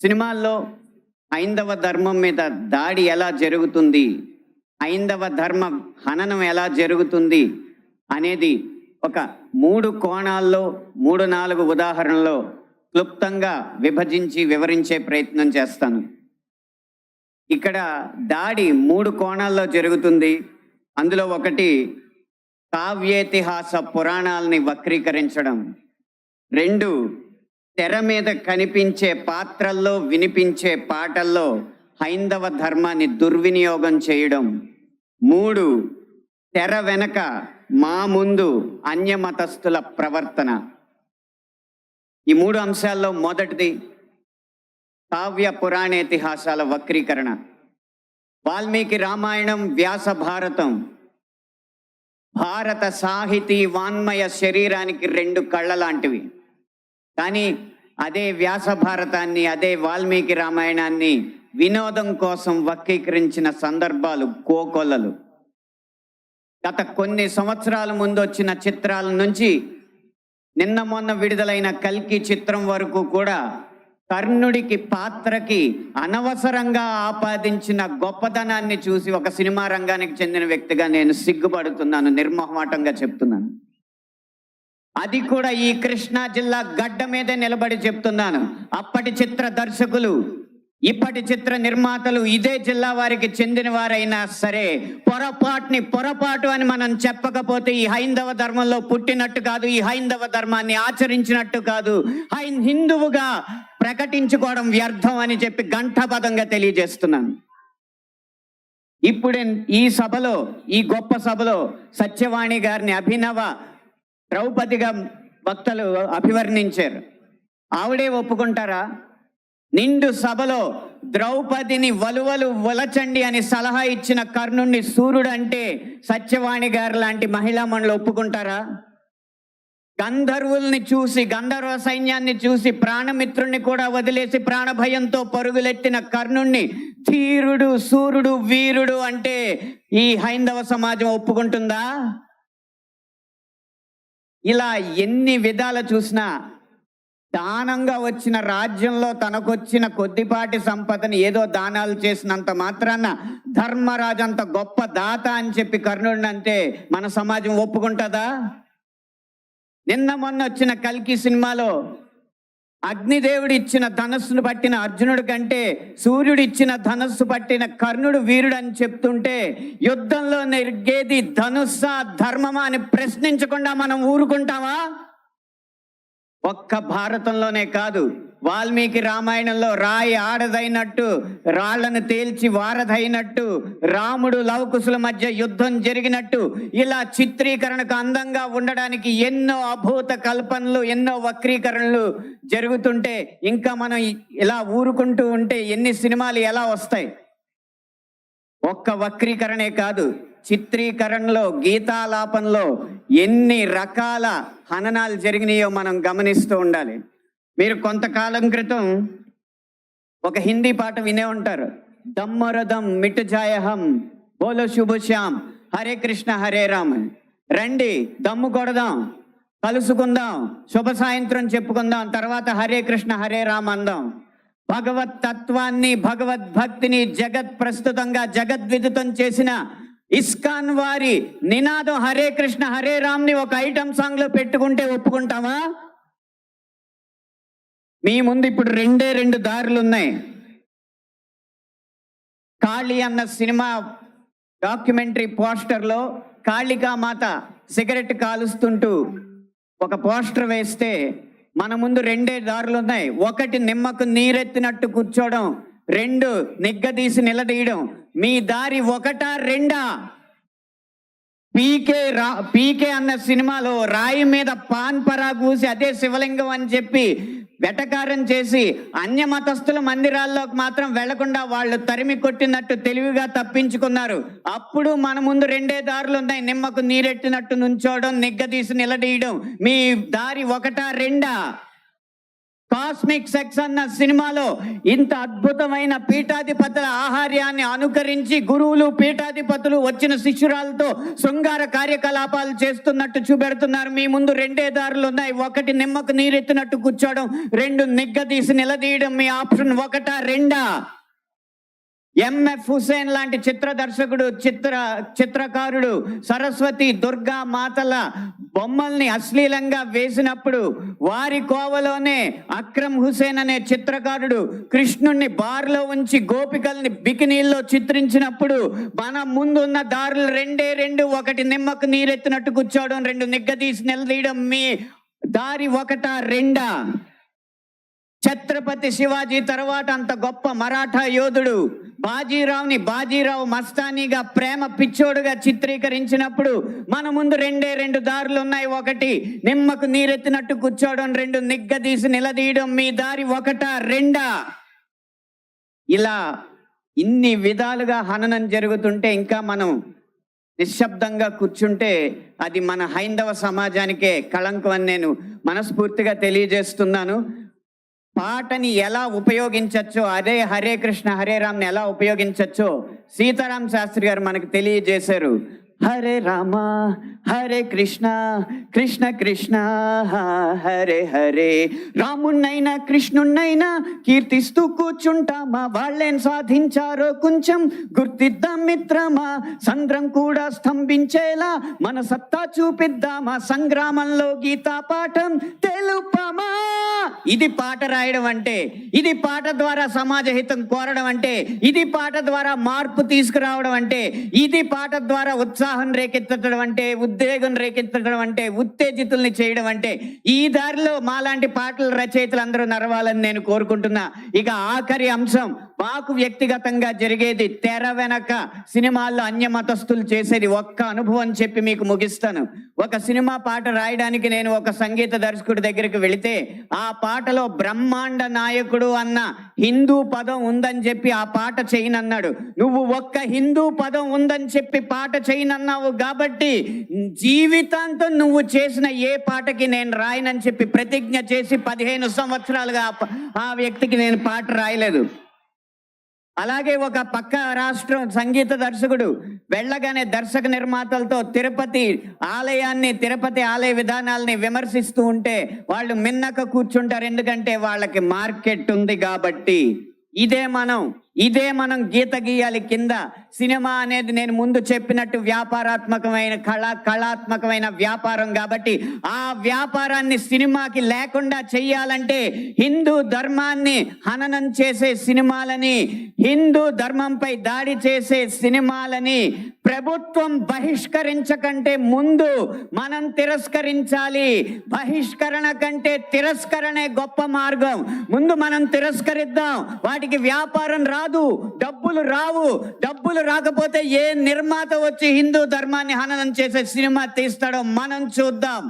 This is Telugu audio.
సినిమాల్లో హైందవ ధర్మం మీద దాడి ఎలా జరుగుతుంది, హైందవ ధర్మ హననం ఎలా జరుగుతుంది అనేది ఒక 3 కోణాల్లో 3-4 ఉదాహరణలో క్లుప్తంగా విభజించి వివరించే ప్రయత్నం చేస్తాను. ఇక్కడ దాడి 3 కోణాల్లో జరుగుతుంది. అందులో ఒకటి కావ్యేతిహాస పురాణాలని వక్రీకరించడం, 2 తెర మీద కనిపించే పాత్రల్లో వినిపించే పాటల్లో హైందవ ధర్మాన్ని దుర్వినియోగం చేయడం, 3 తెర వెనక మా ముందు అన్యమతస్థుల ప్రవర్తన. ఈ 3 అంశాల్లో మొదటిది కావ్య పురాణేతిహాసాల వక్రీకరణ. వాల్మీకి రామాయణం, వ్యాస భారతం భారత సాహితీ వాన్మయ శరీరానికి 2 కళ్ళ లాంటివి. కానీ అదే వ్యాస భారతాన్ని, అదే వాల్మీకి రామాయణాన్ని వినోదం కోసం వక్రీకరించిన సందర్భాలు కోకొల్లలు. గత కొన్ని సంవత్సరాల ముందు వచ్చిన చిత్రాల నుంచి నిన్న మొన్న విడుదలైన కల్కి చిత్రం వరకు కూడా కర్ణుడికి పాత్రకి అనవసరంగా ఆపాదించిన గొప్పతనాన్ని చూసి ఒక సినిమా రంగానికి చెందిన వ్యక్తిగా నేను సిగ్గుపడుతున్నాను, నిర్మోహమాటంగా చెప్తున్నాను. అది కూడా ఈ కృష్ణా జిల్లా గడ్డ మీదే నిలబడి చెప్తున్నాను. అప్పటి చిత్ర దర్శకులు, ఇప్పటి చిత్ర నిర్మాతలు ఇదే జిల్లా వారికి చెందిన వారైనా సరే పొరపాటు అని మనం చెప్పకపోతే ఈ హైందవ ధర్మంలో పుట్టినట్టు కాదు, ఈ హైందవ ధర్మాన్ని ఆచరించినట్టు కాదు, హిందువుగా ప్రకటించుకోవడం వ్యర్థం అని చెప్పి ఘంటాపథంగా తెలియజేస్తున్నాను. ఇప్పుడే ఈ సభలో, ఈ గొప్ప సభలో సత్యవాణి గారిని అభినవ ద్రౌపదిగా భక్తులు అభివర్ణించారు. ఆవిడే ఒప్పుకుంటారా? నిండు సభలో ద్రౌపదిని వలువలు వలచండి అని సలహా ఇచ్చిన కర్ణుణ్ణి సూర్యుడు అంటే సత్యవాణి గారు లాంటి మహిళా మండలి ఒప్పుకుంటారా? గంధర్వుల్ని చూసి, గంధర్వ సైన్యాన్ని చూసి ప్రాణమిత్రుణ్ణి కూడా వదిలేసి ప్రాణభయంతో పరుగులెత్తిన కర్ణుణ్ణి ధీరుడు, సూర్యుడు, వీరుడు అంటే ఈ హైందవ సమాజం ఒప్పుకుంటుందా? ఇలా ఎన్ని విధాలు చూసినా దానంగా వచ్చిన రాజ్యంలో తనకొచ్చిన కొద్దిపాటి సంపదని ఏదో దానాలు చేసినంత మాత్రాన ధర్మరాజు అంత గొప్ప దాత అని చెప్పి కర్ణుడిని అంటే మన సమాజం ఒప్పుకుంటుందా? నిన్న మొన్న వచ్చిన కల్కి సినిమాలో అగ్నిదేవుడు ఇచ్చిన ధనస్సును పట్టిన అర్జునుడి కంటే సూర్యుడు ఇచ్చిన ధనస్సు పట్టిన కర్ణుడు వీరుడు అని చెప్తుంటే యుద్ధంలో నెగ్గేది ధనుస్సా ధర్మమా అని ప్రశ్నించకుండా మనం ఊరుకుంటామా? ఒక్క భారతంలోనే కాదు, వాల్మీకి రామాయణంలో రాయి ఆడదైనట్టు, రాళ్లను తేల్చి వారధైనట్టు, రాముడు లవకుశుల మధ్య యుద్ధం జరిగినట్టు, ఇలా చిత్రీకరణకు అందంగా ఉండడానికి ఎన్నో అభూత కల్పనలు, ఎన్నో వక్రీకరణలు జరుగుతుంటే ఇంకా మనం ఇలా ఊరుకుంటూ ఉంటే ఎన్ని సినిమాలు ఎలా వస్తాయి? ఒక్క వక్రీకరణే కాదు, చిత్రీకరణలో, గీతాలాపనలో ఎన్ని రకాల హననాలు జరిగినాయో మనం గమనిస్తూ ఉండాలి. మీరు కొంతకాలం క్రితం ఒక హిందీ పాట వినే ఉంటారు, దమ్మరదం మిట్ జాయహం బోలో శుభశ్యామ్ హరే కృష్ణ హరే రామ్. రండి దమ్ము కొడదాం, కలుసుకుందాం, శుభ సాయంత్రం చెప్పుకుందాం, తర్వాత హరే కృష్ణ హరే రామ్ అందాం. భగవత్ తత్వాన్ని, భగవద్భక్తిని జగత్ ప్రస్తుతంగా జగద్విదితం చేసిన ఇస్కాన్ వారి నినాదం హరే కృష్ణ హరే రామ్ ని ఒక ఐటమ్ సాంగ్ లో పెట్టుకుంటే ఒప్పుకుంటామా? మీ ముందు ఇప్పుడు 2 దారులు ఉన్నాయి. కాళీ అన్న సినిమా డాక్యుమెంటరీ పోస్టర్లో కాళికామాత సిగరెట్ కాలుస్తుంటూ ఒక పోస్టర్ వేస్తే మన ముందు 2 దారులు ఉన్నాయి. ఒకటి నిమ్మకు నీరెత్తినట్టు కూర్చోవడం, 2 నిగ్గదీసి నిలదీయడం. మీ దారి 1, 2? పీకే అన్న సినిమాలో రాయి మీద పాన్ పరా కూసి అదే శివలింగం అని చెప్పి వెటకారం చేసి అన్యమతస్థుల మందిరాల్లోకి మాత్రం వెళ్లకుండా వాళ్ళు తరిమి కొట్టినట్టు తెలివిగా తప్పించుకున్నారు. అప్పుడు మన ముందు 2 దారులు ఉన్నాయి, నిమ్మకు నీరెట్టినట్టు నుంచోవడం, నిగ్గదీసి నిలదీయడం. మీ దారి 1, 2? కాస్మిక్ సెక్స్ అన్న సినిమాలో ఇంత అద్భుతమైన పీఠాధిపతుల ఆహార్యాన్ని అనుకరించి గురువులు పీఠాధిపతులు వచ్చిన శిష్యురాలతో శృంగార కార్యకలాపాలు చేస్తున్నట్టు చూపెడుతున్నారు. మీ ముందు రెండే దారులు ఉన్నాయి. ఒకటి నిమ్మకు నీరెత్తినట్టు కూర్చోవడం, రెండు నిగ్గదీసి నిలదీయడం. మీ ఆప్షన్ ఒకటా రెండా? ఎంఎఫ్ హుసేన్ లాంటి చిత్ర దర్శకుడు, చిత్రకారుడు సరస్వతి దుర్గా మాతల బొమ్మల్ని అశ్లీలంగా వేసినప్పుడు వారి కోవలోనే అక్రమ్ హుసేన్ అనే చిత్రకారుడు కృష్ణుణ్ణి బార్లో ఉంచి గోపికల్ని బికినీల్లో చిత్రించినప్పుడు మన ముందున్న దారులు రెండే రెండు. ఒకటి నిమ్మకు నీరెత్తినట్టు కూర్చోవడం, రెండు నిగ్గదీసి నిలదీయడం. మీ దారి ఒకటా రెండా? ఛత్రపతి శివాజీ తర్వాత అంత గొప్ప మరాఠా యోధుడు బాజీరావుని బాజీరావు మస్తానీగా ప్రేమ పిచ్చోడుగా చిత్రీకరించినప్పుడు మన ముందు రెండే రెండు దారులు ఉన్నాయి. ఒకటి నిమ్మకు నీరెత్తినట్టు కూర్చోవడం, రెండు నిగ్గదీసి నిలదీయడం. మీ దారి ఒకటా రెండా? ఇలా ఇన్ని విధాలుగా హననం జరుగుతుంటే ఇంకా మనం నిశ్శబ్దంగా కూర్చుంటే అది మన హైందవ సమాజానికే కళంకం అని నేను మనస్ఫూర్తిగా తెలియజేస్తున్నాను. పాటని ఎలా ఉపయోగించచ్చో, అదే హరే కృష్ణ హరే రామ్ని ఎలా ఉపయోగించచ్చో సీతారాం శాస్త్రి గారు మనకు తెలియజేశారు. హరే రామ హరే కృష్ణ కృష్ణ కృష్ణ హరే హరే. రాముణ్ణైనా కృష్ణుణ్ణైనా కీర్తిస్తూ కూర్చుంటామా, వాళ్ళేం సాధించారో కొంచెం గుర్తిద్దాం మిత్రమా. సంద్రం కూడా స్తంభించేలా మన సత్తా చూపిద్దామా, సంగ్రామంలో గీతా పాఠం తెలుపమా. ఇది పాట రాయడం అంటే, ఇది పాట ద్వారా సమాజ హితం కోరడం అంటే, ఇది పాట ద్వారా మార్పు తీసుకురావడం అంటే, ఇది పాట ద్వారా ఉత్సాహం రేకెత్తడం అంటే, ఉద్వేగం రేకెత్తడం అంటే, ఉత్తేజితుల్ని చేయడం అంటే, ఈ దారిలో మాలాంటి పాటల రచయితలు అందరూ నడవాలని నేను కోరుకుంటున్నా. ఇక ఆఖరి అంశం, మాకు వ్యక్తిగతంగా జరిగేది తెర వెనక సినిమాల్లో అన్యమతస్తులు చేసేది ఒక్క అనుభవం చెప్పి మీకు ముగిస్తాను. ఒక సినిమా పాట రాయడానికి నేను ఒక సంగీత దర్శకుడి దగ్గరికి వెళితే ఆ పాటలో బ్రహ్మాండ నాయకుడు అన్న హిందూ పదం ఉందని చెప్పి ఆ పాట చేయనన్నాడు. నువ్వు ఒక్క హిందూ పదం ఉందని చెప్పి పాట చేయనన్నావు కాబట్టి జీవితాంతం నువ్వు చేసిన ఏ పాటకి నేను రాయనని చెప్పి ప్రతిజ్ఞ చేసి 15 సంవత్సరాలుగా ఆ వ్యక్తికి నేను పాట రాయలేదు. అలాగే ఒక పక్క రాష్ట్రం సంగీత దర్శకుడు వెళ్ళగానే దర్శక నిర్మాతలతో తిరుపతి ఆలయ విధానాలని విమర్శిస్తూ ఉంటే వాళ్ళు మిన్నక కూర్చుంటారు. ఎందుకంటే వాళ్ళకి మార్కెట్ ఉంది కాబట్టి. ఇదే మనం గీత గీయాలి కింద. సినిమా అనేది నేను ముందు చెప్పినట్టు వ్యాపారాత్మకమైన కళాత్మకమైన వ్యాపారం కాబట్టి ఆ వ్యాపారాన్ని సినిమాకి లేకుండా చెయ్యాలంటే హిందూ ధర్మాన్ని హననం చేసే సినిమాలని, హిందూ ధర్మంపై దాడి చేసే సినిమాలని ప్రభుత్వం బహిష్కరించకంటే ముందు మనం తిరస్కరించాలి. బహిష్కరణ కంటే తిరస్కరణే గొప్ప మార్గం. ముందు మనం తిరస్కరిద్దాం. వాటికి వ్యాపారం రాదు, డబ్బులు రావు. డబ్బులు రాకపోతే ఏ నిర్మాత వచ్చి హిందూ ధర్మాన్ని హననం చేసే సినిమా తీస్తాడో మనం చూద్దాం.